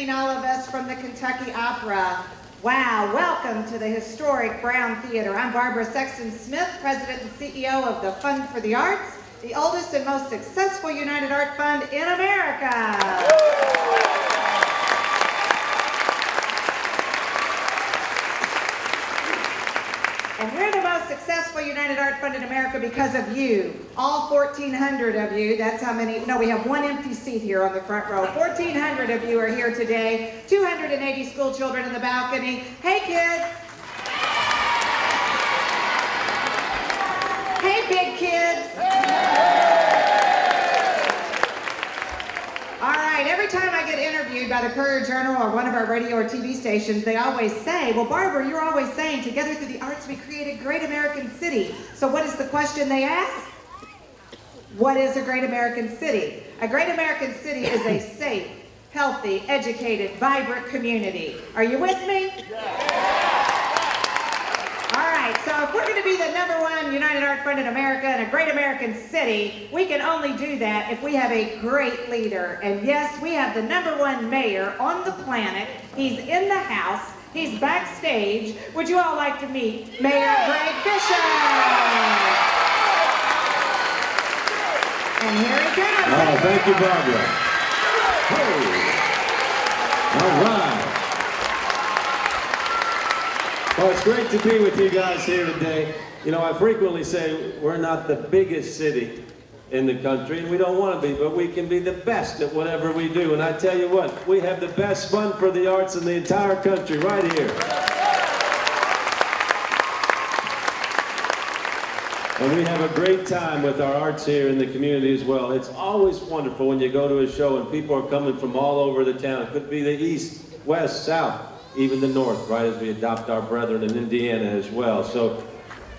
entertaining all of us from the Kentucky Opera. Wow, welcome to the historic Brown Theatre. I'm Barbara Sexton Smith, President and CEO of the Fund for the Arts, the oldest and most successful United Art Fund in America. And we're the most successful United Art Fund in America because of you. All 1,400 of you, that's how many, no, we have one empty seat here on the front row. 1,400 of you are here today. 280 school children in the balcony. Hey kids. Hey big kids. All right, every time I get interviewed by the Courier-Journal or one of our radio or TV stations, they always say, well, Barbara, you're always saying, together through the arts, we create a great American city. So what is the question they ask? What is a great American city? A great American city is a safe, healthy, educated, vibrant community. Are you with me? All right, so if we're going to be the #1 United Art Fund in America and a great American city, we can only do that if we have a great leader. And yes, we have the #1 mayor on the planet. He's in the house. He's backstage. Would you all like to meet Mayor Greg Fischer? And here he comes. Oh, thank you, Barbara. Hey. All right. Well, it's great to be with you guys here today. You know, I frequently say we're not the biggest city in the country, and we don't want to be, but we can be the best at whatever we do. And I tell you what, we have the best fund for the arts in the entire country right here. And we have a great time with our arts here in the community as well. It's always wonderful when you go to a show and people are coming from all over the town. It could be the east, west, south, even the north, right, as we adopt our brethren in Indiana as well. So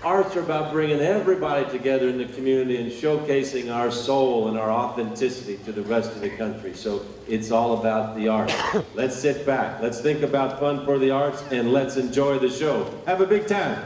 arts are about bringing everybody together in the community and showcasing our soul and our authenticity to the rest of the country. So it's all about the arts. Let's sit back, let's think about Fund for the Arts, and let's enjoy the show. Have a big time.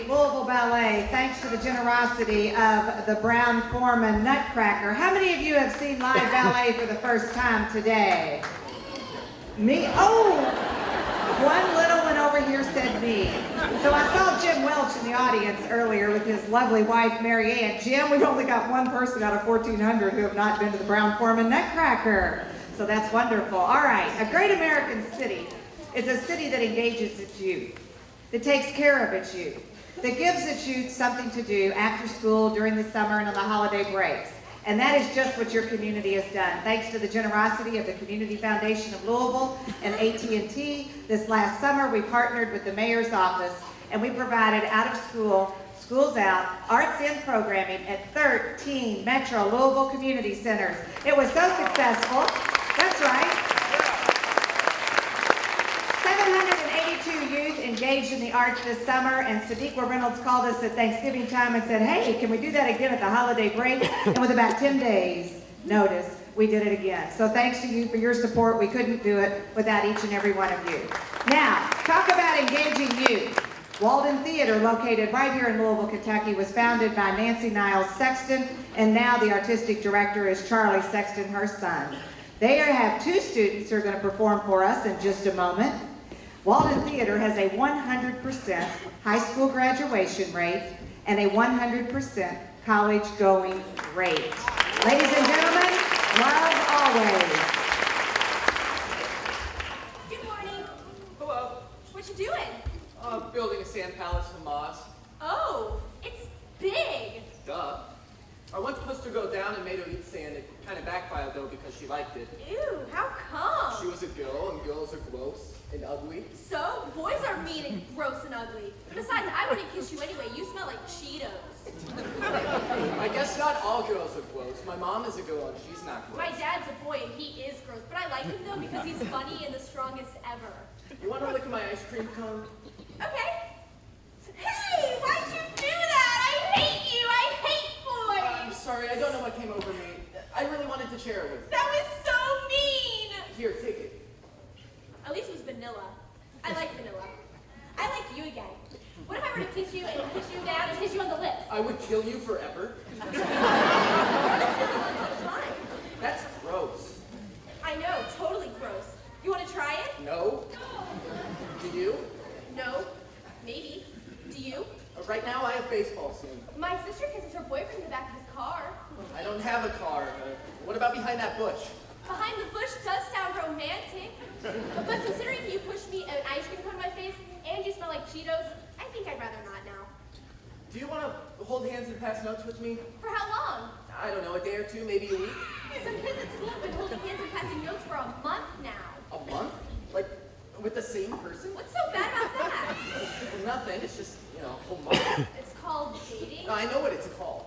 Louisville Ballet, thanks to the generosity of the Brown Foreman Nutcracker. How many of you have seen live ballet for the first time today? Me? Oh, one little one over here said me. So I saw Jim Welch in the audience earlier with his lovely wife, Mary Ann. Jim, we've only got one person out of 1,400 who have not been to the Brown Foreman Nutcracker. So that's wonderful. All right, a great American city is a city that engages its youth, that takes care of its youth, that gives its youth something to do after school, during the summer, and on the holiday breaks. And that is just what your community has done. Thanks to the generosity of the Community Foundation of Louisville and AT&T, this last summer we partnered with the Mayor's office and we provided out-of-school, schools out, arts in programming at 13 Metro Louisville community centers. It was so successful. That's right. 782 youth engaged in the arts this summer, and Sadiqa Reynolds called us at Thanksgiving time and said, hey, can we do that again at the holiday break? And with about 10 days notice, we did it again. So thanks to you for your support. We couldn't do it without each and every one of you. Now, talk about engaging youth. Walden Theatre, located right here in Louisville, Kentucky, was founded by Nancy Niles Sexton, and now the artistic director is Charlie Sexton, her son. They have two students who are going to perform for us in just a moment. Walden Theatre has a 100% high school graduation rate and a 100% college-going rate. Ladies and gentlemen, love always. Good morning. Hello. What you doing? Building a sand palace for Moss. Oh, it's big. Duh. I once pushed her go down and made her eat sand. It kind of backfired though because she liked it. Ew, how come? She was a girl and girls are gross and ugly. So, boys are mean and gross and ugly. Besides, I wouldn't kiss you anyway. You smell like Cheetos. I guess not all girls are gross. My mom is a girl and she's not gross. My dad's a boy and he is gross, but I like him though because he's funny and the strongest ever. You want to lick my ice cream cone? Okay. Hey, why'd you do that? I hate you. I hate boys. I'm sorry, I don't know what came over me. I really wanted to share it with you. That was so mean. Here, take it. At least it was vanilla. I like vanilla. I like you again. What if I were to kiss you and kiss you down and kiss you on the lips? I would kill you forever. That's gross. I know, totally gross. You want to try it? No. Do you? No. Maybe. Do you? Right now I have baseball soon. My sister kisses her boyfriend in the back of his car. I don't have a car. What about behind that bush? Behind the bush does sound romantic. But considering you pushed me an ice cream cone in my face and you smell like Cheetos, I think I'd rather not now. Do you want to hold hands and pass notes with me? For how long? I don't know, a day or two, maybe a week? Some kids at school have been holding hands and passing notes for a month now. A month? Like, with the same person? What's so bad about that? Nothing, it's just, a whole month. It's called dating. I know what it's called.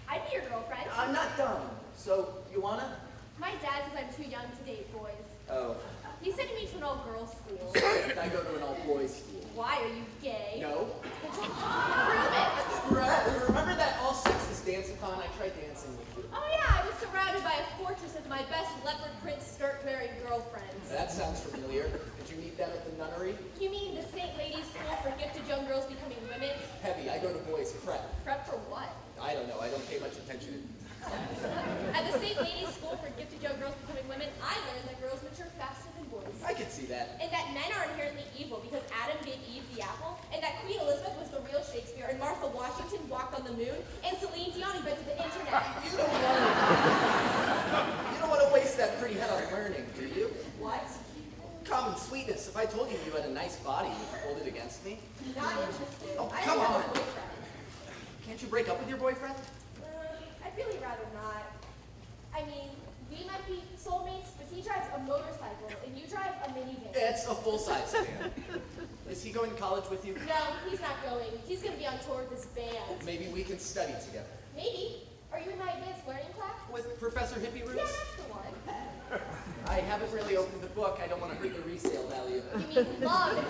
I'd be your girlfriend. I'm not dumb. So, you wanna? My dad says I'm too young to date boys. Oh. He's sending me to an all-girls school. I go to an all-boys school. Why? Are you gay? No. Prove it. Remember that all-sexes dance-a-thon? I tried dancing with you. Oh yeah, I was surrounded by a fortress of my best leopard print skirt-wearing girlfriends. That sounds familiar. Did you meet them at the nunnery? You mean the St. Ladies School for Gifted Young Girls Becoming Women? Heavy. I go to boys prep. Prep for what? I don't know. I don't pay much attention. At the St. Ladies School for Gifted Young Girls Becoming Women, I learned that girls mature faster than boys. I can see that. And that men are inherently evil because Adam gave Eve the apple, and that Queen Elizabeth was the real Shakespeare, and Martha Washington walked on the moon, and Celine Dion invented the internet. You don't want to waste that pretty head on learning, do you? What? Common sweetness. If I told you you had a nice body, would you hold it against me? Not interested. Oh, I come don't have on. a boyfriend. Can't you break up with your boyfriend? I'd really rather not. I mean, we might be soulmates, but he drives a motorcycle, and you drive a minivan. It's a full-size van. Is he going to college with you? No, he's not going. He's going to be on tour with his band. Maybe we can study together. Maybe. Are you in my advanced learning class? With Professor Hippie Yeah, Roots? that's the one. I haven't really opened the book. I don't want to hurt the resale value. You mean love and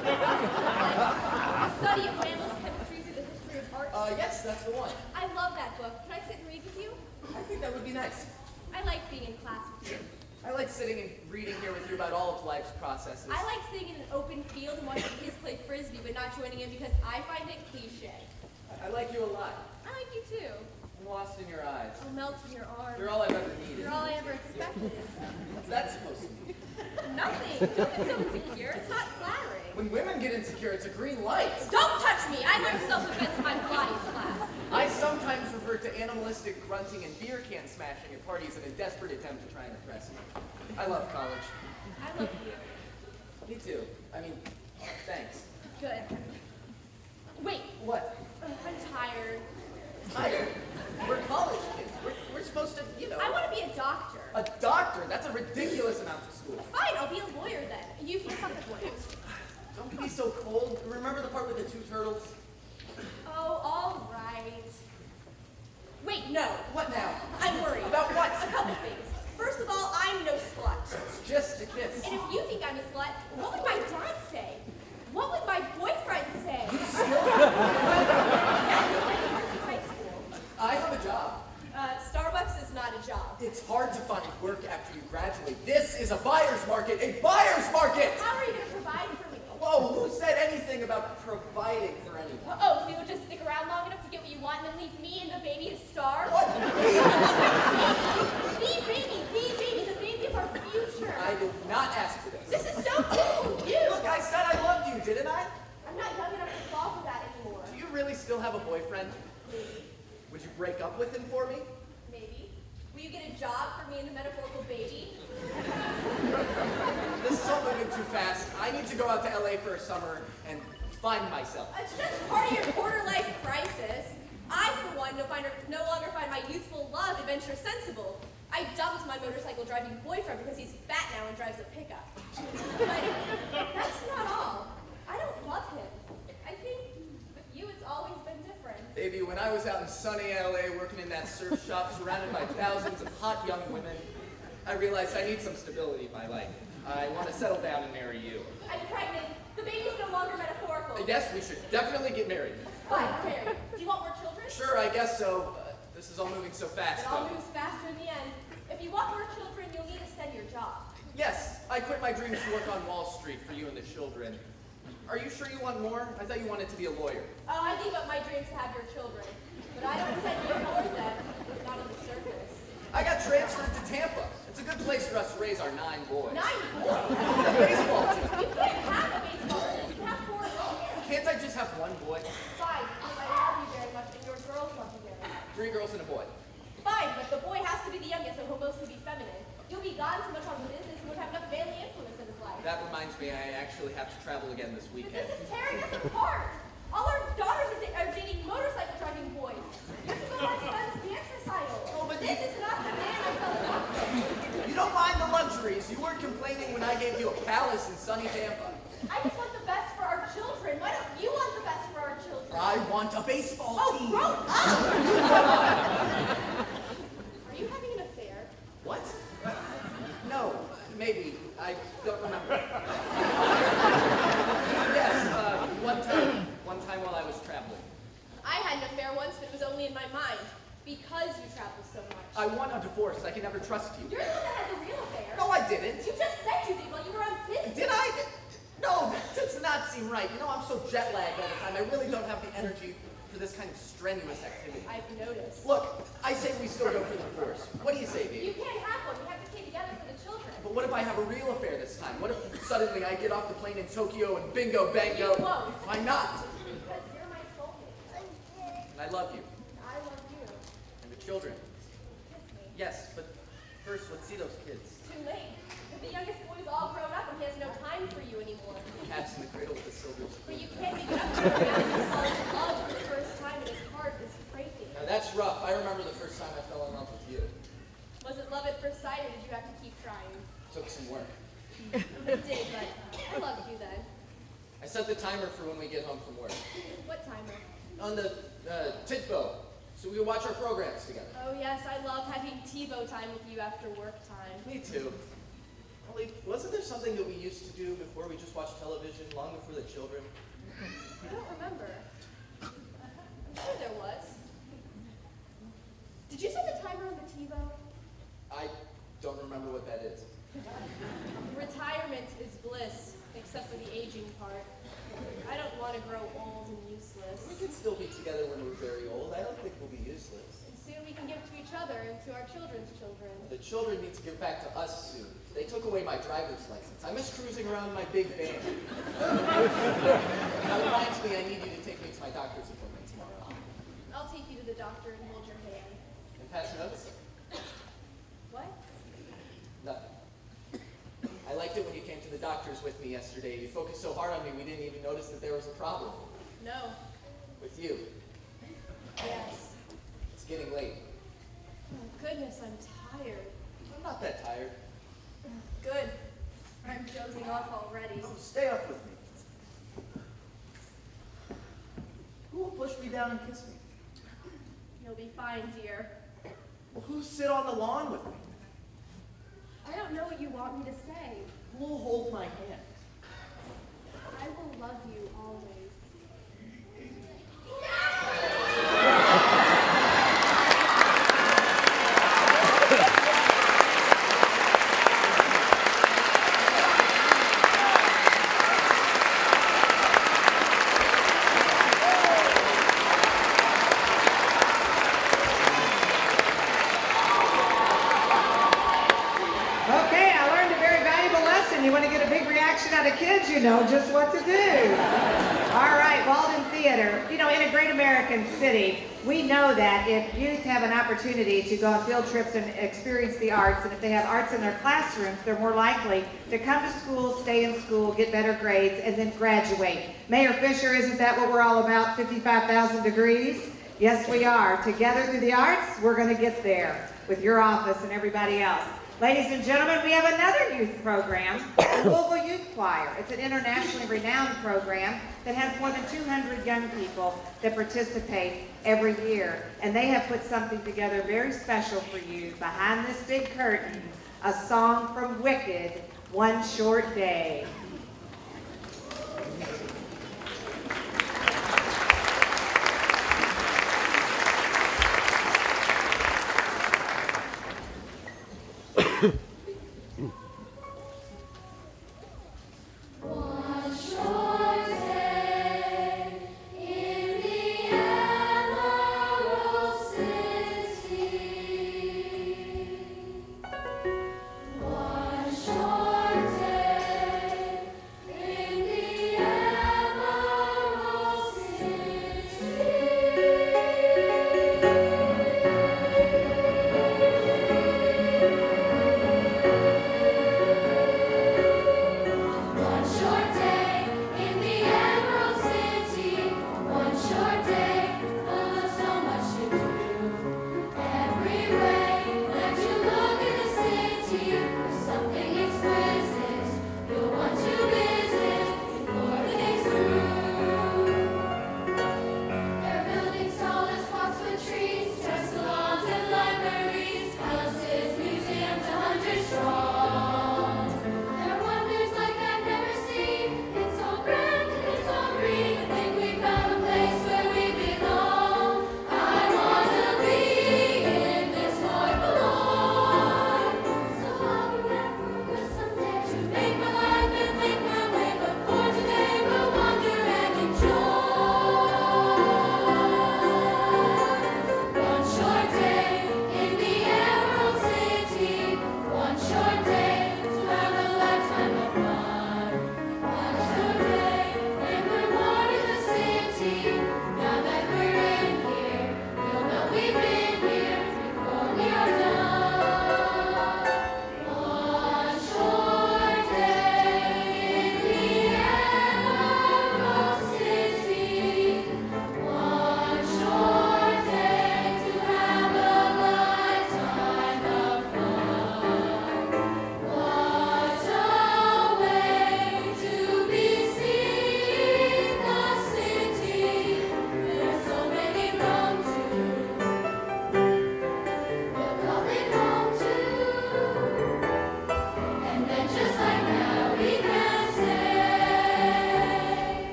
the study of mammals chemistry through the history of art? Yes, that's the one. I love that book. Can I sit and read with you? I think that would be nice. I like being in class with you. I like sitting and reading here with you about all of life's processes. I like sitting in an open field and watching kids play frisbee, but not joining in because I find it cliche. I like you a lot. I like you too. I'm lost in your eyes. I'll melt in your arms. You're all I've ever needed. You're all I ever expected. What's that supposed to mean? Nothing. Don't get so insecure. It's not flattering. When women get insecure, it's a green light. Don't touch me! I learned self-defense in my Pilates class. I sometimes refer to animalistic grunting and beer can smashing at parties in a desperate attempt to try and impress me. I love college. I love you. Me too. I mean, thanks. Good. Wait. What? I'm tired. Tired? We're college kids. We're supposed to, I want to be a doctor. A doctor? That's a ridiculous amount of school. Fine, I'll be a lawyer then. You feel something lawyers. Don't be so cold. Remember the part with the two turtles? Oh, all right. Wait, no. What now? I'm worried. About what? A couple things. First of all, I'm no slut. It's just a kiss. And if you think I'm a slut, what would my dad say? What would my boyfriend say? I have a job. Starbucks is not a job. It's hard to find work after you graduate. This is a buyer's market. A buyer's market! How are you going to provide for me? Whoa, who said anything about providing for anyone? Oh, so you'll just stick around long enough to get what you want and then leave me and the baby to starve? What? The baby, the baby of our future. I did not ask for this. This is so cool, you. Look, I said I loved you, didn't I? I'm not young enough to fall for that anymore. Do you really still have a boyfriend? Maybe. Would you break up with him for me? Maybe. Will you get a job for me and the metaphorical baby? This is all moving too fast. I need to go out to LA for a summer and find myself. It's just part of your quarter-life crisis. I, for one, no longer find my youthful love adventure sensible. I dumped my motorcycle driving boyfriend because he's fat now and drives a pickup. But that's not all. I don't love him. I think with you it's always been different. Baby, when I was out in sunny LA working in that surf shop surrounded by thousands of hot young women, I realized I need some stability in my life. I want to settle down and marry you. I'm pregnant. The baby's no longer metaphorical. Yes, we should definitely get married. Fine, married. Do you want more children? Sure, I guess so. This is all moving so fast. It all though. moves faster in the end. If you want more children, you'll need to steady your job. Yes, I quit my dreams to work on Wall Street for you and the children. Are you sure you want more? I thought you wanted to be a lawyer. Oh, I gave up my dreams to have your children. But I don't intend to ignore them. Not on the surface. I got transferred to Tampa. It's a good place for us to raise our 9 boys. 9 boys? The baseball team. You can't have a baseball team. You can have 4 boys. Can't I just have 1 boy? Fine, because I love you very much and your girls love you very much. 3 girls and a boy. Fine, but the boy has to be the youngest and he'll mostly be feminine. You'll be gone so much on the business, you won't have enough manly influence in his life. That reminds me, I actually have to travel again this But weekend. this is tearing us apart. All our daughters are dating motorcycle drivers pleasantries. You weren't complaining when I gave you a palace in sunny Tampa. I just want the best for our children. Why don't you want the best for our children? I want a baseball team. Grow up! Are you having an affair? What? No, maybe. I don't remember. Yes, one time while I was traveling. I had an affair once, but it was only in my mind. Because you travel so much. I want a divorce. I can never trust you. You're the one that had the real affair. No, I didn't. You just said you did while you were on business. Did I? No, that does not seem right. You know, I'm so jet lagged all the time. I really don't have the energy for this kind of strenuous activity. I've noticed. Look, I say we still go for the divorce. What do you say, You baby? can't have one. You have to stay together for the children. But what if I have a real affair this time? What if suddenly I get off the plane in Tokyo and bingo bango? You won't. Why not? Because you're my soulmate. And I love you. I love you. And the children. Kiss me. Yes, but first let's see those kids. Too late. The youngest boy's all grown up and he has no time for you anymore. Cats in the cradle with the silver But spoon. you can't make it up to him now because he falls in love for the first time and his heart is breaking. Now that's rough. I remember the first time I fell in love with you. Was it love at first sight or did you have to keep trying? Took some work. It did, but I loved you then. I set the timer for when we get home from work. What timer? On the TIFO, so we can watch our programs together. Oh yes, I love having TiVo time with you after work time. Me too. Only, wasn't there something that we used to do before we just watched television, long before the children? I don't remember. I'm sure there was. Did you set the timer on the TiVo? I don't remember what that is. Retirement is bliss, except for the aging part. I don't want to grow old and useless. We can still be together when we're very old. I don't think we'll be useless. And soon we can give to each other and to our children's children. The children need to give back to us soon. They took away my driver's license. I miss cruising around in my big van. That reminds me, I need you to take me to my doctor's appointment tomorrow. I'll take you to the doctor and hold your hand. And pass notes? What? Nothing. I liked it when you came to the doctor's with me yesterday. You focused so hard on me, we didn't even notice that there was a problem. No. With you. Yes. It's getting late. Oh, goodness, I'm tired. I'm not that tired. Good. I'm dozing off already. Oh, stay up with me. Who will push me down and kiss me? You'll be fine, dear. Well, who'll sit on the lawn with me? I don't know what you want me to say. Who will hold my hand? I will love you always. Okay, I learned a very valuable lesson. You want to get a big reaction out of kids, you know just what to do. All right, Walden Theatre. You know, in a great American city, we know that if youth have an opportunity to go on field trips and experience the arts, and if they have arts in their classrooms, they're more likely to come to school, stay in school, get better grades, and then graduate. Mayor Fischer, isn't that what we're all about, 55,000 degrees? Yes, we are. Together through the arts, we're going to get there with your office and everybody else. Ladies and gentlemen, we have another youth program, the Louisville Youth Choir. It's an internationally renowned program that has more than 200 young people that participate every year. And they have put something together very special for you behind this big curtain, a song from Wicked, One Short Day. One short day in the Emerald City. One short day in the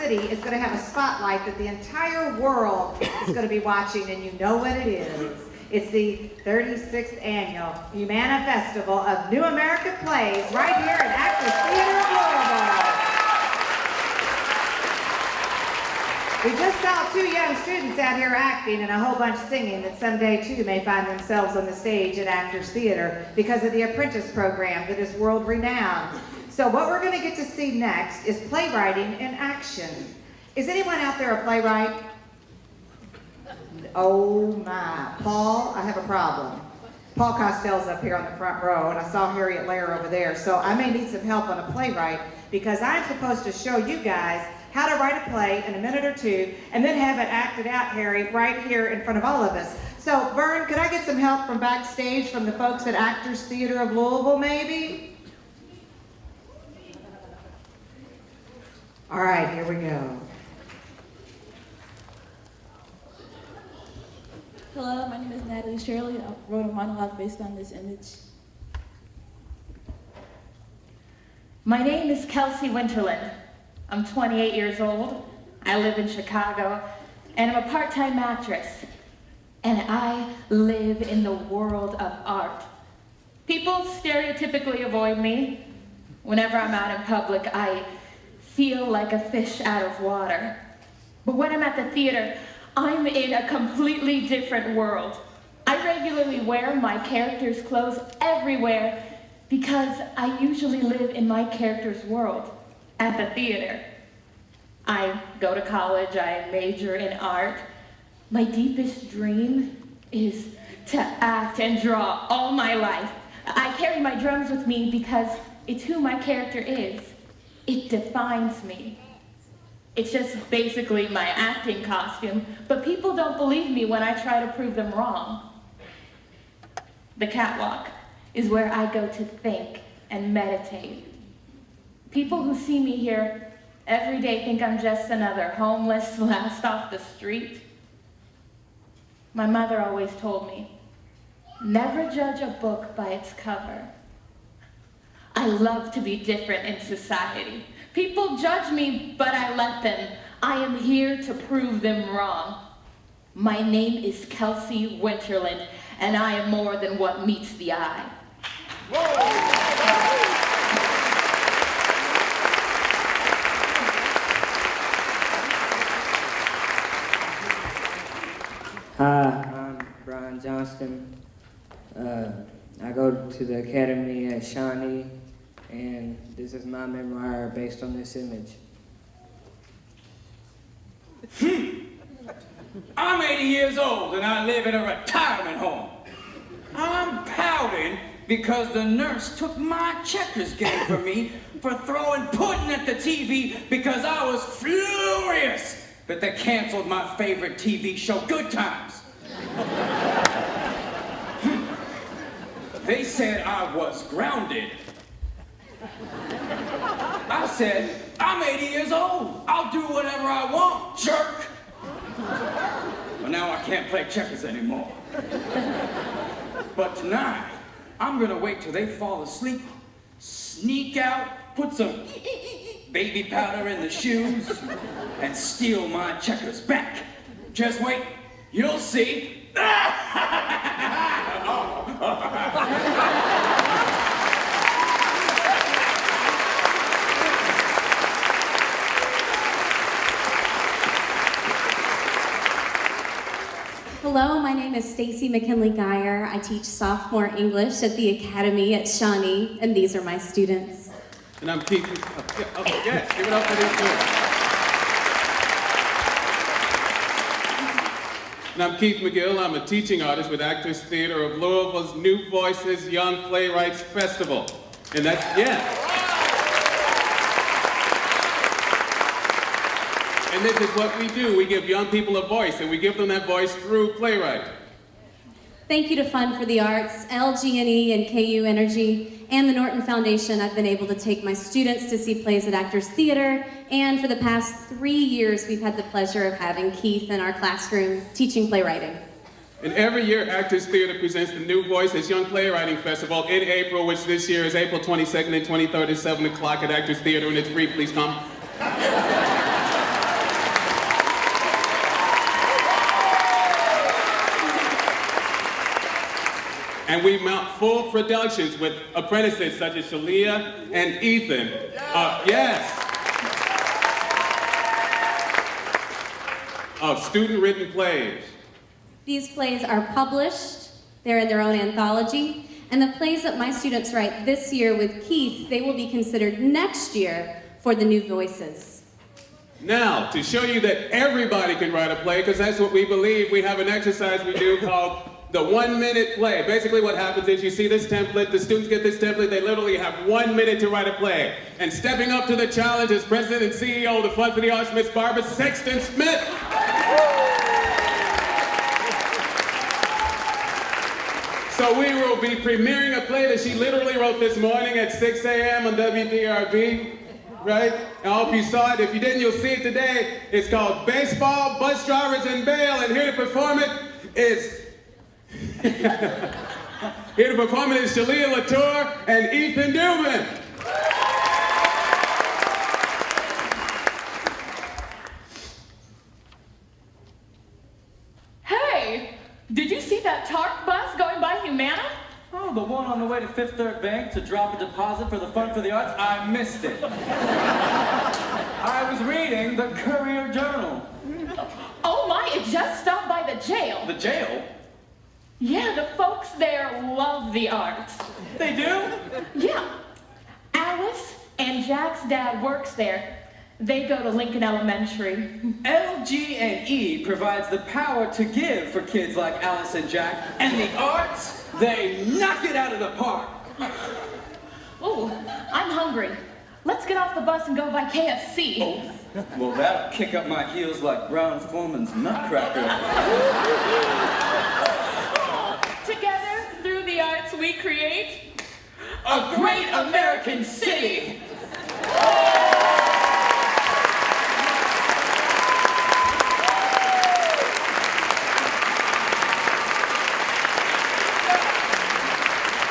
city is going to have a spotlight that the entire world is going to be watching, and you know what it is. It's the 36th Annual Humana Festival of New American Plays right here at Actors Theatre of Louisville. We just saw 2 young students out here acting and a whole bunch singing that someday too may find themselves on the stage at Actors Theatre because of the apprentice program that is world renowned. So what we're going to get to see next is playwriting in action. Is anyone out there a playwright? Oh my. Paul, I have a problem. Paul Costell's up here on the front row, and I saw Harriet Lair over there, so I may need some help on a playwright because I'm supposed to show you guys how to write a play in a minute or 2, and then have it acted out, Harry, right here in front of all of us. So, Vern, could I get some help from backstage from the folks at Actors Theatre of Louisville, maybe? All right, here we go. Hello, my name is Natalie Shirley. I wrote a monologue based on this image. My name is Kelsey Winterland. I'm 28 years old. I live in Chicago, and I'm a part-time actress. And I live in the world of art. People stereotypically avoid me. Whenever I'm out in public, I feel like a fish out of water. But when I'm at the theater, I'm in a completely different world. I regularly wear my character's clothes everywhere because I usually live in my character's world at the theater. I go to college, I major in art. My deepest dream is to act and draw all my life. I carry my drums with me because it's who my character is. It defines me. It's just basically my acting costume, but people don't believe me when I try to prove them wrong. The catwalk is where I go to think and meditate. People who see me here every day think I'm just another homeless last off the street. My mother always told me, never judge a book by its cover. I love to be different in society. People judge me, but I let them. I am here to prove them wrong. My name is Kelsey Winterland, and I am more than what meets the eye. Hi, I'm Brian Johnston. I go to the academy at Shawnee, and this is my memoir based on this image. I'm 80 years old and I live in a retirement home. I'm pouting because the nurse took my checkers game from me for throwing pudding at the TV because I was furious that they canceled my favorite TV show, Good Times. They said I was grounded. I said, I'm 80 years old. I'll do whatever I want, jerk. But now I can't play checkers anymore. But tonight, I'm gonna wait till they fall asleep, sneak out, put some baby powder in the shoes, and steal my checkers back. Just wait, you'll see. Hello, my name is Stacy McKinley Geyer. I teach sophomore English at the Academy at Shawnee, and these are my students. And I'm Keith. Yes, give it up for these two. And I'm Keith McGill. I'm a teaching artist with Actors Theatre of Louisville's New Voices Young Playwrights Festival. And that's, yeah. And this is what we do. We give young people a voice, and we give them that voice through playwriting. Thank you to Fund for the Arts, LG&E and KU Energy, and the Norton Foundation. I've been able to take my students to see plays at Actors Theatre, and for the past 3 years, we've had the pleasure of having Keith in our classroom teaching playwriting. And every year, Actors Theatre presents the New Voices Young Playwriting Festival in April, which this year is April 22nd and 23rd at 7 o'clock at Actors Theatre, and it's free. Please come. And we mount full productions with apprentices such as Shalia and Ethan. Yes. Of student-written plays. These plays are published, they're in their own anthology, and the plays that my students write this year with Keith, they will be considered next year for the New Voices. Now, to show you that everybody can write a play, because that's what we believe, we have an exercise we do called the 1-minute play. Basically what happens is you see this template, the students get this template, they literally have 1 minute to write a play. And stepping up to the challenge is President and CEO of the Fund for the Arts, Miss Barbara Sexton Smith. So we will be premiering a play that she literally wrote this morning at 6 a.m. on WDRB, right? I hope you saw it. If you didn't, you'll see it today. It's called Baseball, Bus Drivers, and Bail, and here to perform it is Shalia Latour and Ethan Dubin. Hey, did you see that TARC bus going by Humana? Oh, the one on the way to Fifth Third Bank to drop a deposit for the Fund for the Arts? I missed it. I was reading the Courier-Journal. Oh my, it just stopped by the jail. The jail? Yeah, the folks there love the arts. They do? Yeah. Alice and Jack's dad works there. They go to Lincoln Elementary. LG&E provides the power to give for kids like Alice and Jack, and the arts, they knock it out of the park. Ooh, I'm hungry. Let's get off the bus and go by KFC. Oh, well, that'll kick up my heels like Brown Foreman's nutcracker. Together, through the arts, we create a great American city.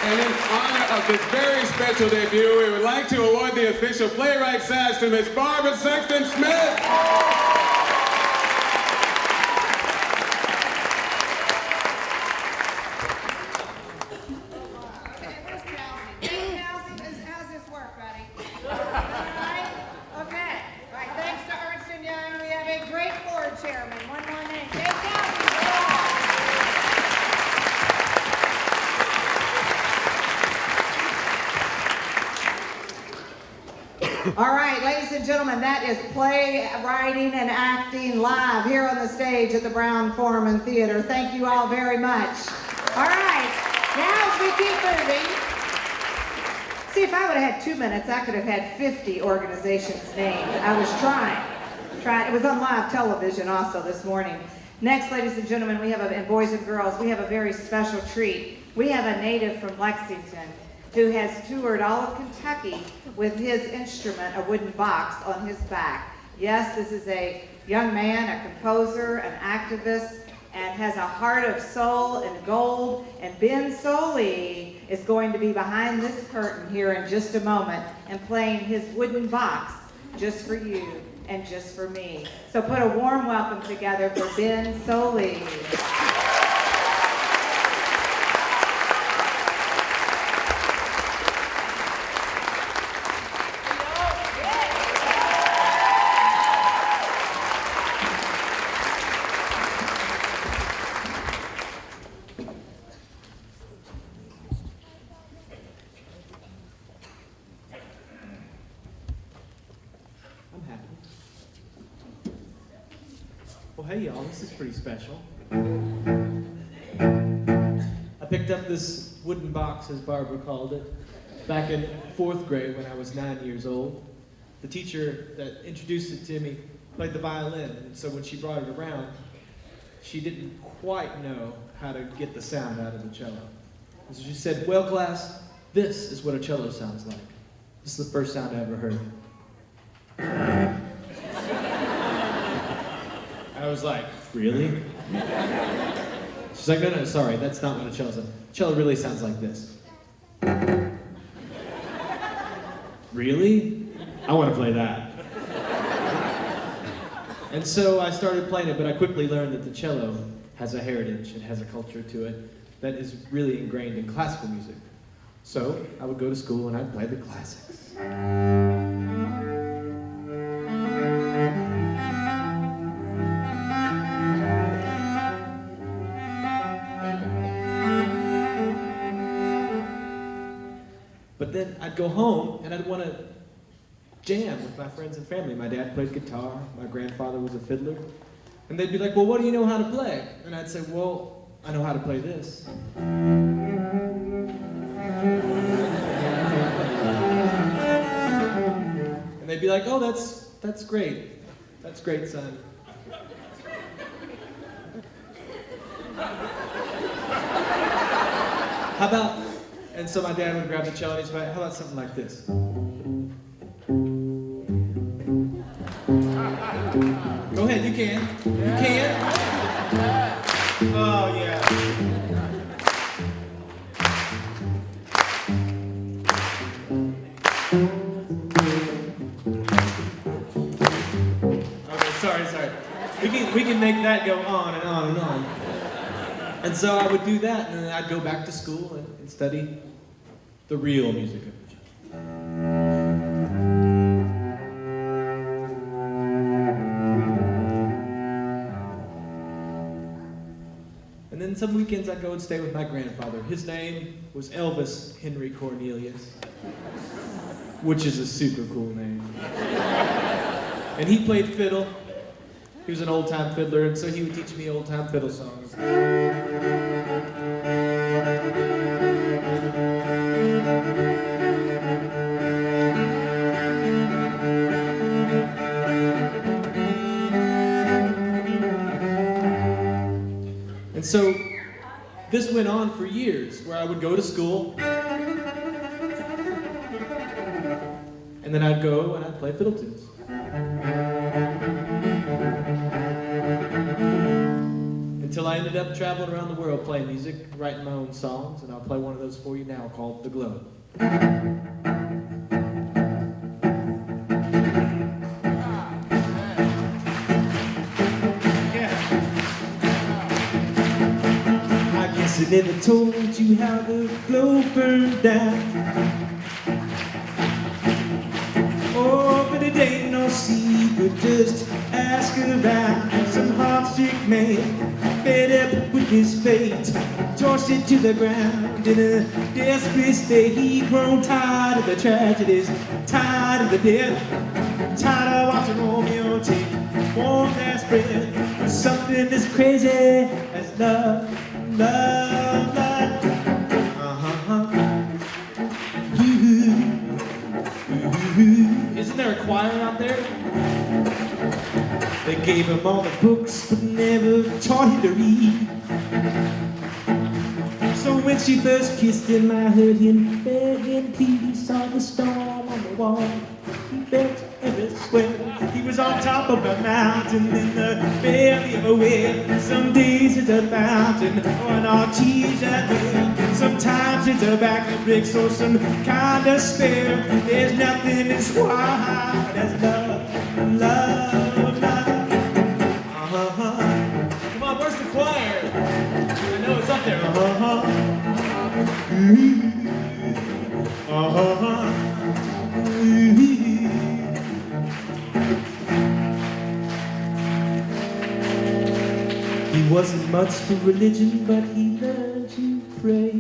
And in honor of this very special debut, we would like to award the official playwright sash to Miss Barbara Sexton Smith. How's this work, buddy? All right? Okay. All right, thanks to Ernst & Young, we have a great board chairman. One more name. Dave Kelsey. All right, ladies and gentlemen, that is playwriting and acting live here on the stage at the Brown Foreman Theatre. Thank you all very much. All right, now as we keep moving, see, if I would have had 2 minutes, I could have had 50 organizations named. I was trying. It was on live television also this morning. Next, ladies and gentlemen, we have, and boys and girls, we have a very special treat. We have a native from Lexington who has toured all of Kentucky with his instrument, a wooden box, on his back. Yes, this is a young man, a composer, an activist, and has a heart of soul and gold. And Ben Sollee is going to be behind this curtain here in just a moment and playing his wooden box just for you and just for me. So put a warm welcome together for Ben Sollee. Well, hey y'all, this is pretty special. I picked up this wooden box, as Barbara called it, back in 4th grade when I was 9 years old. The teacher that introduced it to me played the violin, and so when she brought it around, she didn't quite know how to get the sound out of the cello. And so she said, well class, this is what a cello sounds like. This is the first sound I ever heard. I was like, really? She's like, no, sorry, that's not what a cello sounds like. Cello really sounds like this. Really? I want to play that. And so I started playing it, but I quickly learned that the cello has a heritage, it has a culture to it. that is really ingrained in classical music. So I would go to school and I'd play the classics. But then I'd go home and I'd want to jam with my friends and family. My dad played guitar, my grandfather was a fiddler. And they'd be like, well, what do you know how to play? And I'd say, well, I know how to play this. And they'd be like, oh, that's great. That's great, son. How about, and so my dad would grab the cello and he'd say, how about something like this? Go ahead, you can. You can. Oh, yeah. Okay, sorry. We can make that go on and on and on. And so I would do that, and then I'd go back to school and study the real music of the church. And then some weekends I'd go and stay with my grandfather. His name was Elvis Henry Cornelius, which is a super cool name. And he played fiddle. He was an old-time fiddler, and so he would teach me old-time fiddle songs. And so this went on for years, where I would go to school, and then I'd go and I'd play fiddle tunes. Until I ended up traveling around the world playing music, writing my own songs, and I'll play one of those for you now called The Glow. I never told you how the glow burned down. Oh, but it ain't no secret, just ask around. Some heartsick man, fed up with his fate, tossed it to the ground in a desperate state. He'd grown tired of the tragedies, tired of the death, tired of watching Romeo take one last breath for something as crazy as love. Love, love, Isn't there a choir out there? They gave him all the books, but never taught him to read. So when she first kissed him, I heard him beg and plead. He saw the storm on the wall. He felt every sweat. He was on top of a mountain in the belly of a whale. Some days it's a fountain or an artesian well. Sometimes it's a back of bricks or some kind of spell. There's nothing as wild as love, love, love. Come on, where's the choir? I know it's up there. He wasn't much for religion, but he learned to pray.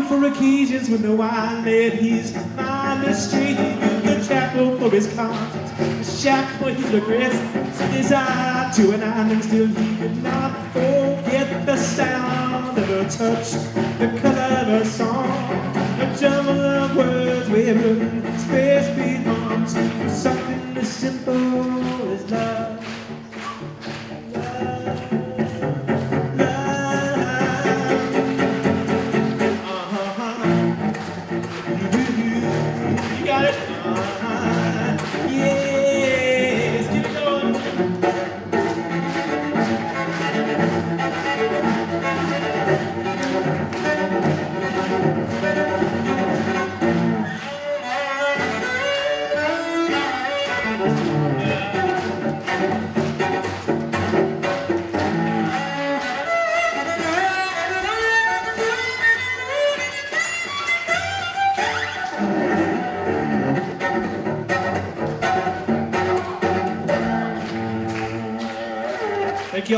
For occasions when the wine led his mind astray, he built a chapel for his conscience, a shack for his regrets, some desire to an island. Still he could not forget the sound of her touch, the color of her song, a jumble of words wavering, space belongs for something as simple as love.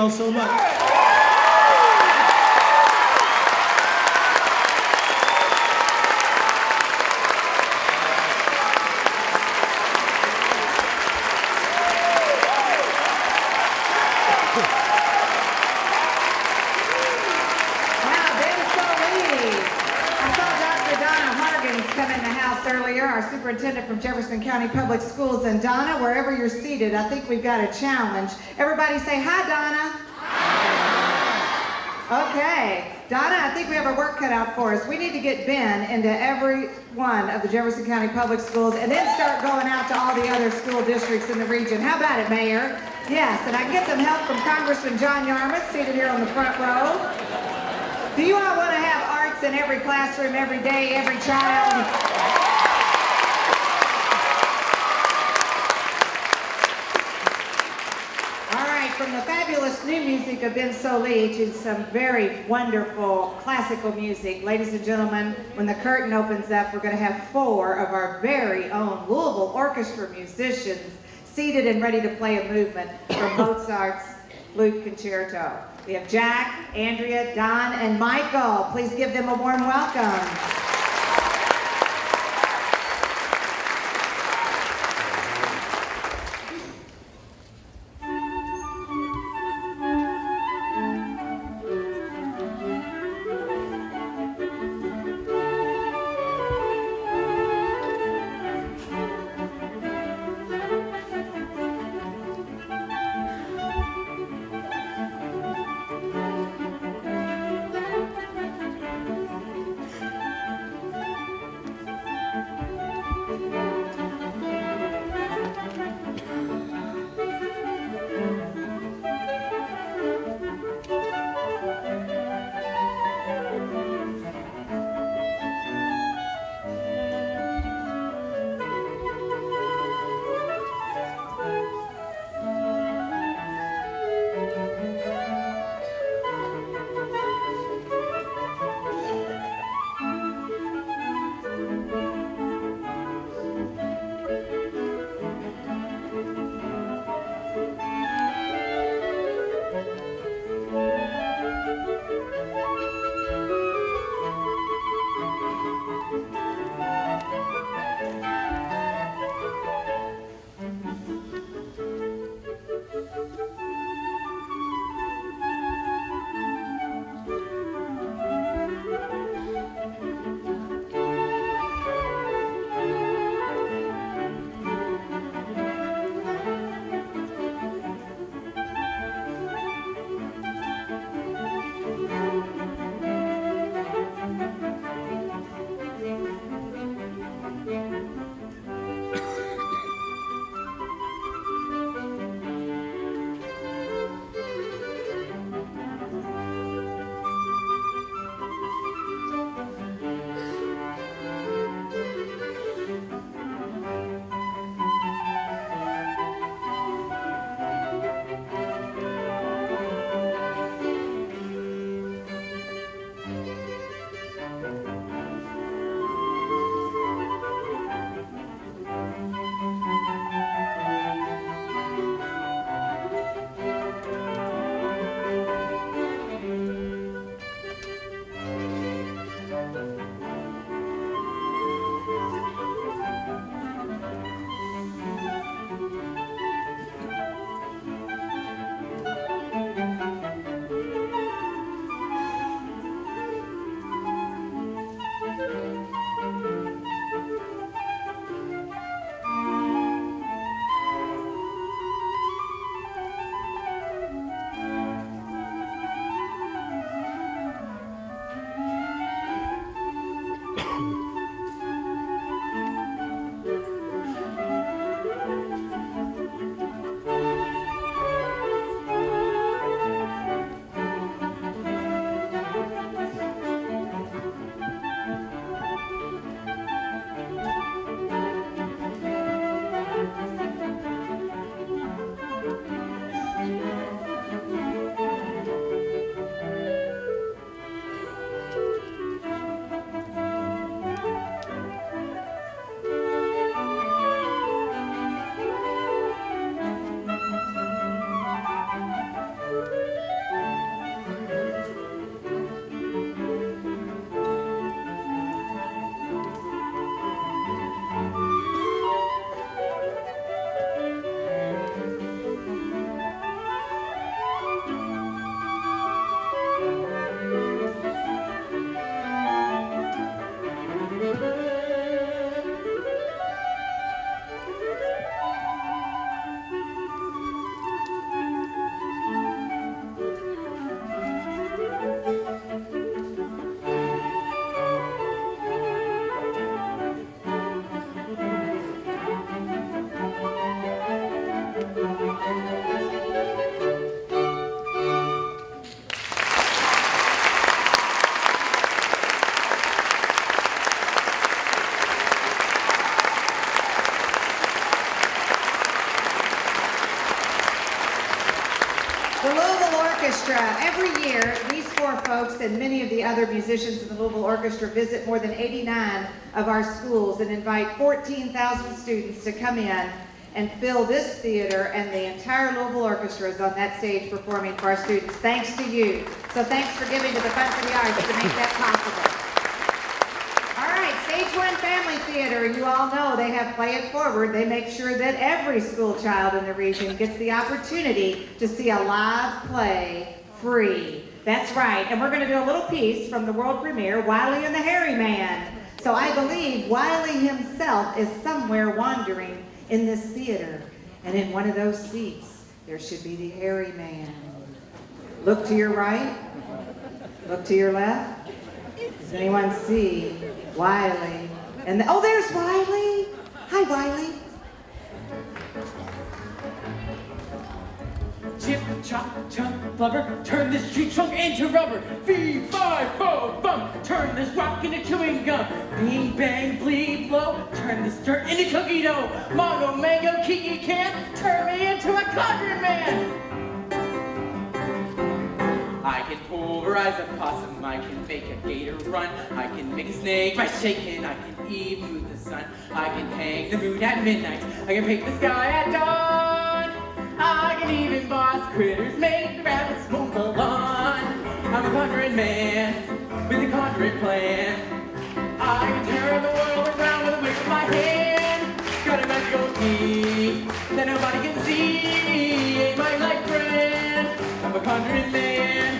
all so much. Earlier, our superintendent from Jefferson County Public Schools. And Donna, wherever you're seated, I think we've got a challenge. Everybody say hi, Donna. Hi. Okay. Donna, I think we have our work cut out for us. We need to get Ben into every one of the Jefferson County Public Schools and then start going out to all the other school districts in the region. How about it, Mayor? Yes, and I can get some help from Congressman John Yarmouth, seated here on the front row. Do you all want to have arts in every classroom, every day, every child? From the fabulous new music of Ben Sollee to some very wonderful classical music. Ladies and gentlemen, when the curtain opens up, we're going to have 4 of our very own Louisville Orchestra musicians seated and ready to play a movement from Mozart's Flute Concerto. We have Jack, Andrea, Don, and Michael. Please give them a warm welcome. Every year, these four folks and many of the other musicians in the Louisville Orchestra visit more than 89 of our schools and invite 14,000 students to come in and fill this theater, and the entire Louisville Orchestra is on that stage performing for our students, thanks to you. So thanks for giving to the Fund for the Arts to make that possible. All right, StageOne Family Theater, you all know they have Play It Forward. They make sure that every school child in the region gets the opportunity to see a live play free. That's right, and we're going to do a little piece from the world premiere, Wiley and the Hairy Man. So I believe Wiley himself is somewhere wandering in this theater, and in one of those seats, there should be the Hairy Man. Look to your right, look to your left. Does anyone see Wiley? And oh, there's Wiley. Hi, Wiley. Chip, chop, chump, blubber, turn this tree trunk into rubber. Fee-fi-fo-bum, turn this rock into chewing gum. Bing, bang, bleed, blow, turn this dirt into cookie dough. Mongo, mango, kiki can, turn me into a conjuring man. I can pulverize a possum, I can make a gator run, I can make a snake by shaking, I can even move the sun, I can hang the moon at midnight, I can paint the sky at dawn, I can even boss critters, make the rabbits mow the lawn. I'm a conjuring man with a conjuring plan. I can turn the world around with a wave of my hand. Got a magical key that nobody can see. Ain't my life friend. I'm a conjuring man.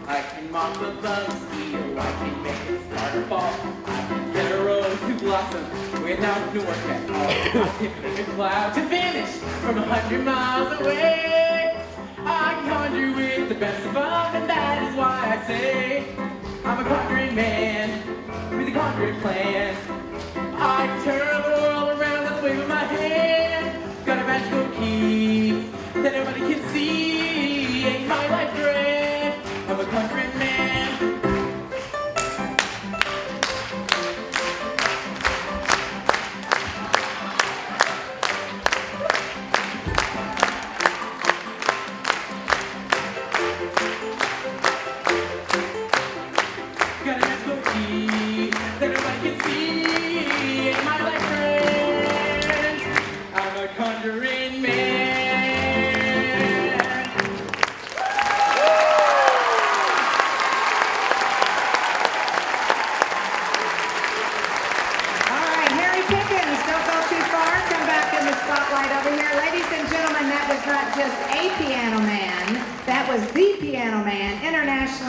I can mop the thumbs steel. I can make it start to fall. I can get a rose to blossom without no work at all. I can make a cloud to vanish from 100 miles away. I can conjure with the best of them, and that is why I say I'm a conjuring man with a conjuring plan. I can turn the world around with the wave of my hand. Got a magical key that nobody can see. Ain't my life great? I'm a conjuring man.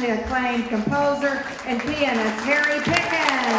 Acclaimed composer and pianist Harry Pickens.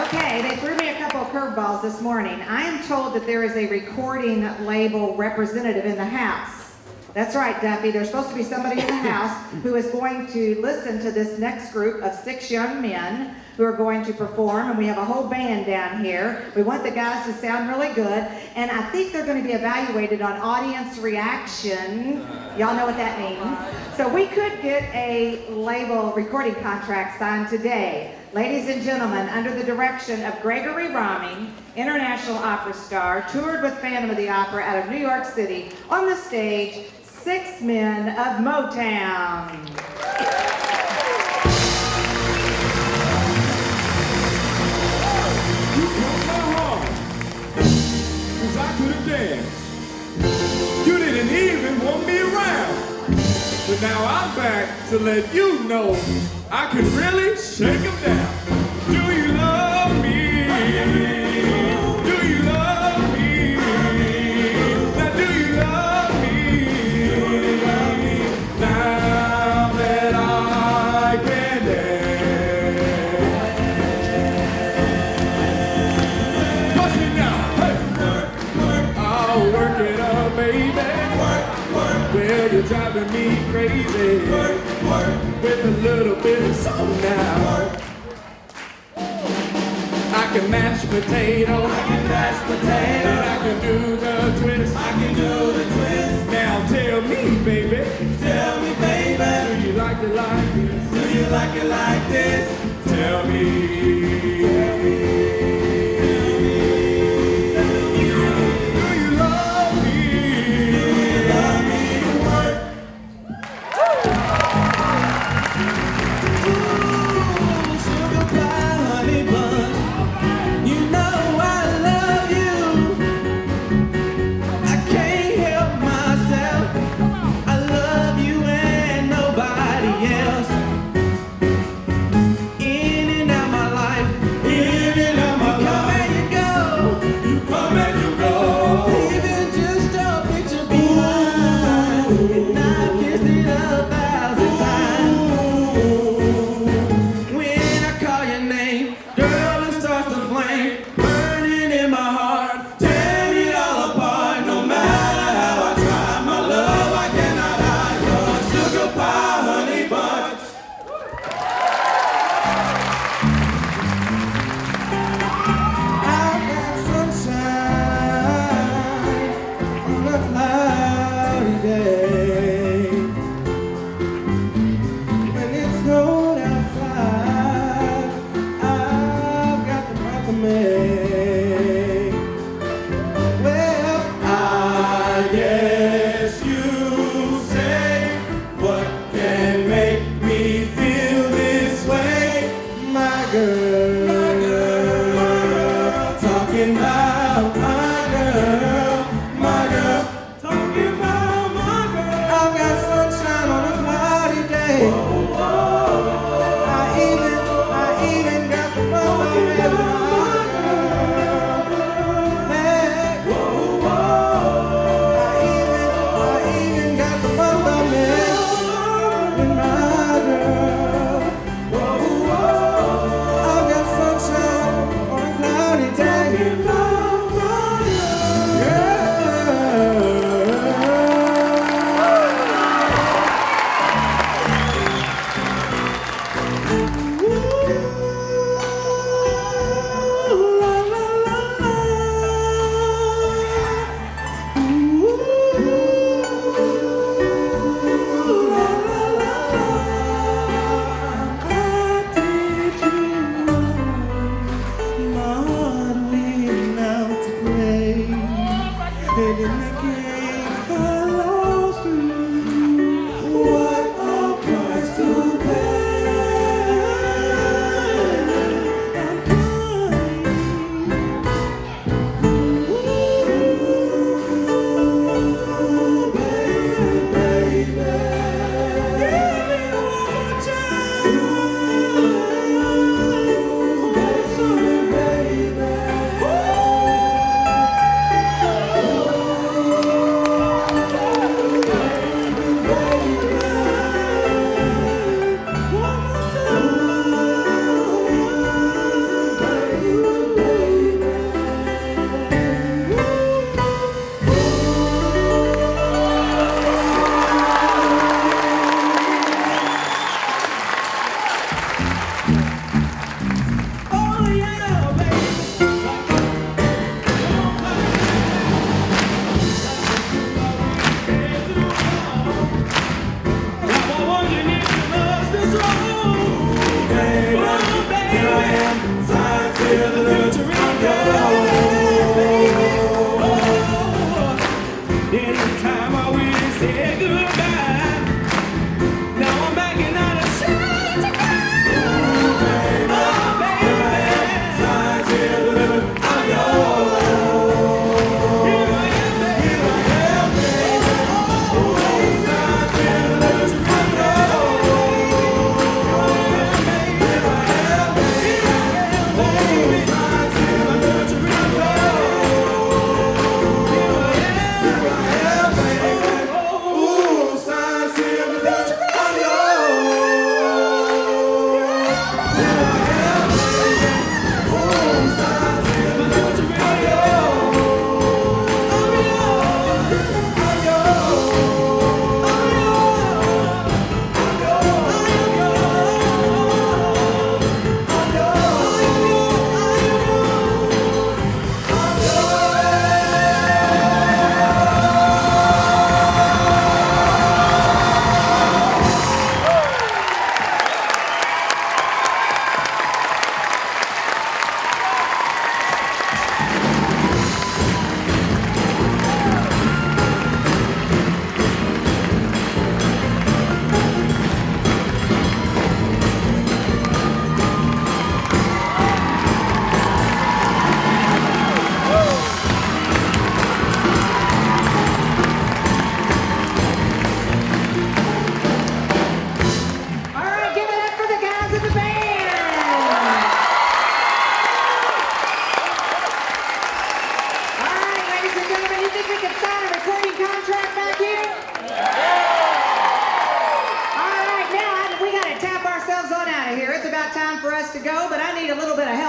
Okay, they threw me a couple of curveballs this morning. I am told that there is a recording label representative in the house. That's right, Duffy. There's supposed to be somebody in the house who is going to listen to this next group of 6 young men who are going to perform, and we have a whole band down here. We want the guys to sound really good, and I think they're going to be evaluated on audience reaction. Y'all know what that means. So we could get a label recording contract signed today. Ladies and gentlemen, under the direction of Gregory Roming, international opera star, toured with Phantom of the Opera out of New York City, on the stage, 6 men of Motown. I could have danced. You didn't even want me around. But now I'm back to let you know I can really shake them down. Do you love me? Do you love me? Now do you love me? Now that I can dance. Bust it now. Hey. I'll work it up, baby. Well, you're driving me crazy. With a little bit of soul now. I can mash potatoes. I can mash potatoes. And I can do the twist. I can do the twist. Now tell me, baby. Tell me, baby. Do you like it like this? Do you like it like this? Tell me. Tell me. about my girl, my girl. Talking about my girl. I've got sunshine on a cloudy day. Whoa, whoa. I even got the love of my girl. Hey, whoa, whoa. I even got the love of me in my girl. Whoa, whoa. I've got sunshine on a cloudy day. Talking about my girl. Yeah.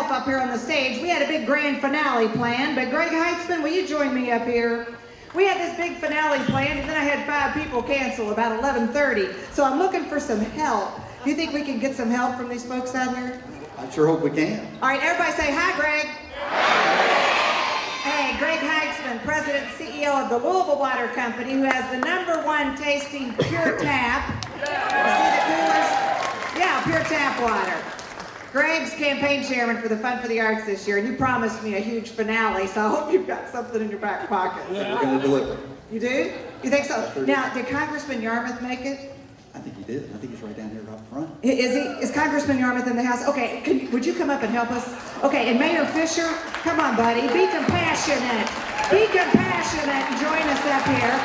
Up here on the stage. We had a big grand finale planned, but Greg Heitzman, will you join me up here? We had this big finale planned, and then I had 5 people cancel about 11:30. So I'm looking for some help. Do you think we can get some help from these folks out here? I sure hope we can. All right, everybody say hi, Greg. Hey, Greg Heitzman, President and CEO of the Louisville Water Company, who has the #1 tasting pure tap. See the coolers? Yeah, pure tap water. Greg's campaign chairman for the Fund for the Arts this year, and you promised me a huge finale, so I hope you've got something in your back pocket. We're going to deliver. You do? You think so? Sure. Now, did Congressman Yarmouth make it? I think he did. I think he's right down here up front. Is he? Is Congressman Yarmouth in the house? Okay, would you come up and help us? Okay, and Mayor Fischer, come on, buddy. Be compassionate. Be compassionate and join us up here.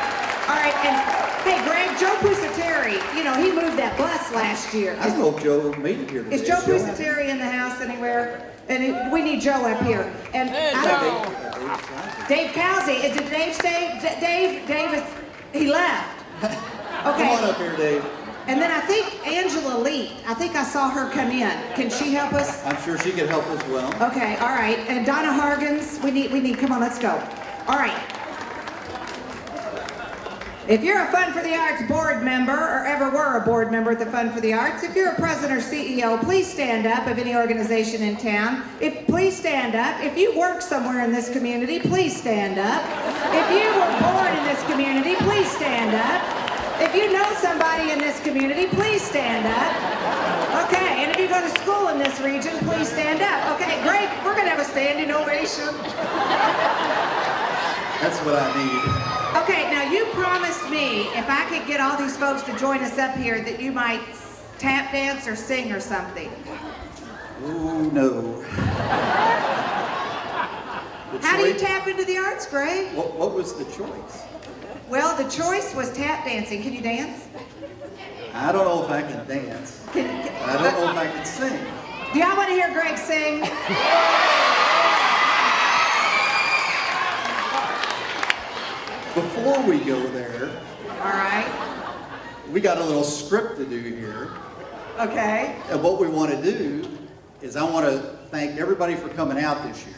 All right, and hey, Greg, Joe Pusateri, you know, he moved that bus last year. I don't know if Joe made it here today. Is Joe Pusateri in the house anywhere? And we need Joe up here. And I don't know. Dave Cowsey, did Dave stay? Dave, he left. Okay. Come on up here, Dave. And then I think Angela Lee, I think I saw her come in. Can she help us? I'm sure she could help as well. Okay, all right. And Donna Hargens, we need, come on, let's go. All right. If you're a Fun for the Arts board member, or ever were a board member at the Fun for the Arts, if you're a president or CEO, please stand up of any organization in town. Please stand up. If you work somewhere in this community, please stand up. If you were born in this community, please stand up. If you know somebody in this community, please stand up. Okay, and if you go to school in this region, please stand up. Okay, great. We're going to have a standing ovation. That's what I need. Okay, now you promised me if I could get all these folks to join us up here that you might tap dance or sing or something. Oh, no. How do you tap into the arts, Greg? What was the choice? Well, the choice was tap dancing. Can you dance? I don't know if I can dance. I don't know if I can sing. Do y'all want to hear Greg sing? Before we go there, all right, we got a little script to do here. Okay. And what we want to do is I want to thank everybody for coming out this year.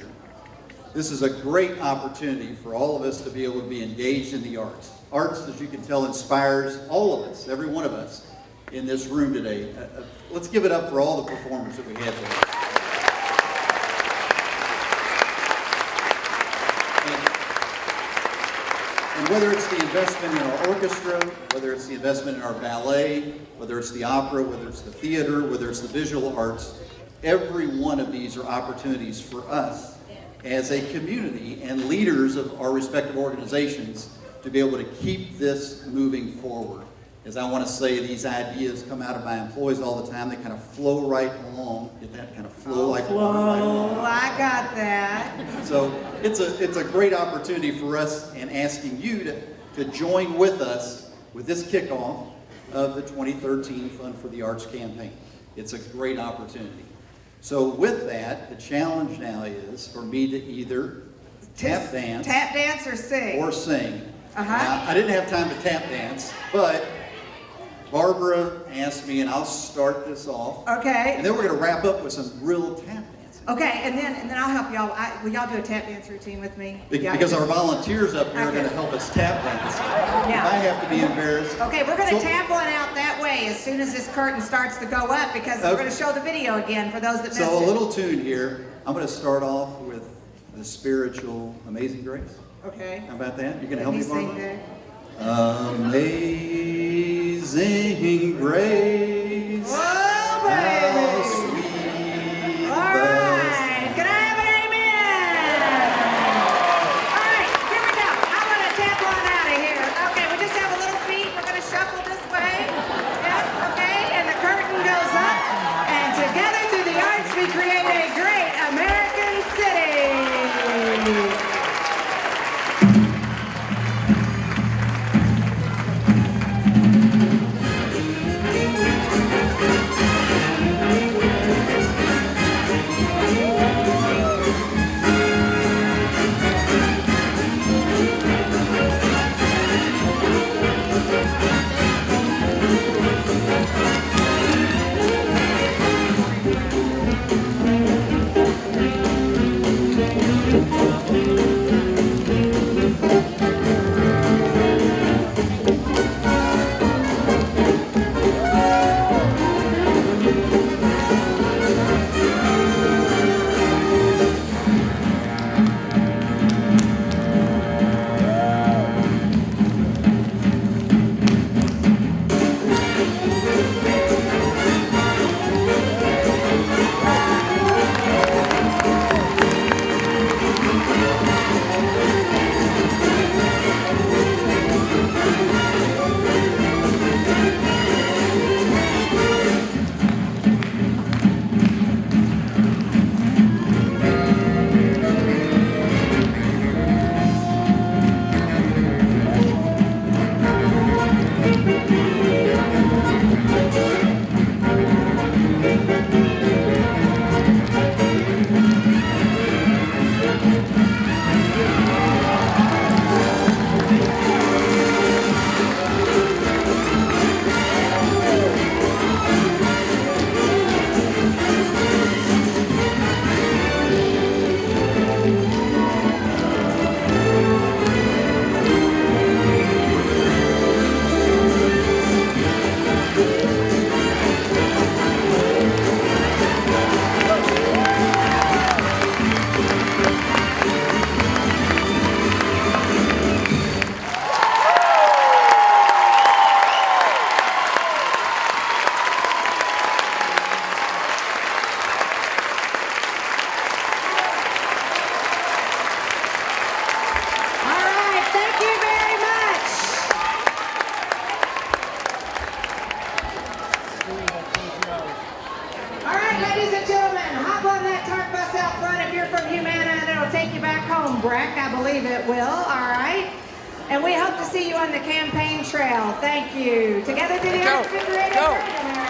This is a great opportunity for all of us to be able to be engaged in the arts. Arts, as you can tell, inspires all of us, every one of us in this room today. Let's give it up for all the performers that we had today. And whether it's the investment in our orchestra, whether it's the investment in our ballet, whether it's the opera, whether it's the theater, whether it's the visual arts, every one of these are opportunities for us as a community and leaders of our respective organizations to be able to keep this moving forward. As I want to say, these ideas come out of my employees all the time. They kind of flow right along. Get that kind of flow like water right along. I got that. So it's a great opportunity for us and asking you to join with us with this kickoff of the 2013 Fund for the Arts campaign. It's a great opportunity. So with that, the challenge now is for me to either tap dance or sing. Now, I didn't have time to tap dance, but Barbara asked me, and I'll start this off. Okay. And then we're going to wrap up with some real tap dancing. Okay, and then I'll help y'all. Will y'all do a tap dance routine with me? Because our volunteers up here are going to help us tap dance. Yeah. I have to be embarrassed. Okay, we're going to tap one out that way as soon as this curtain starts to go up because we're going to show the video again for those that missed it. So a little tune here. I'm going to start off with the spiritual Amazing Grace. Okay. How about that? You can help me, sing Barbara? Amazing Grace. Whoa, baby. How sweet. All right. Can I have an amen? All right, here we go. I'm going to tap one out of here. Okay, we just have a little feet. We're going to shuffle this way. Yes, okay. And the curtain goes up. And together through the arts, we create a great American city. Breck, I believe it will, all right? And we hope to see you on the campaign trail. Thank you. Together through the arts, we create a great American.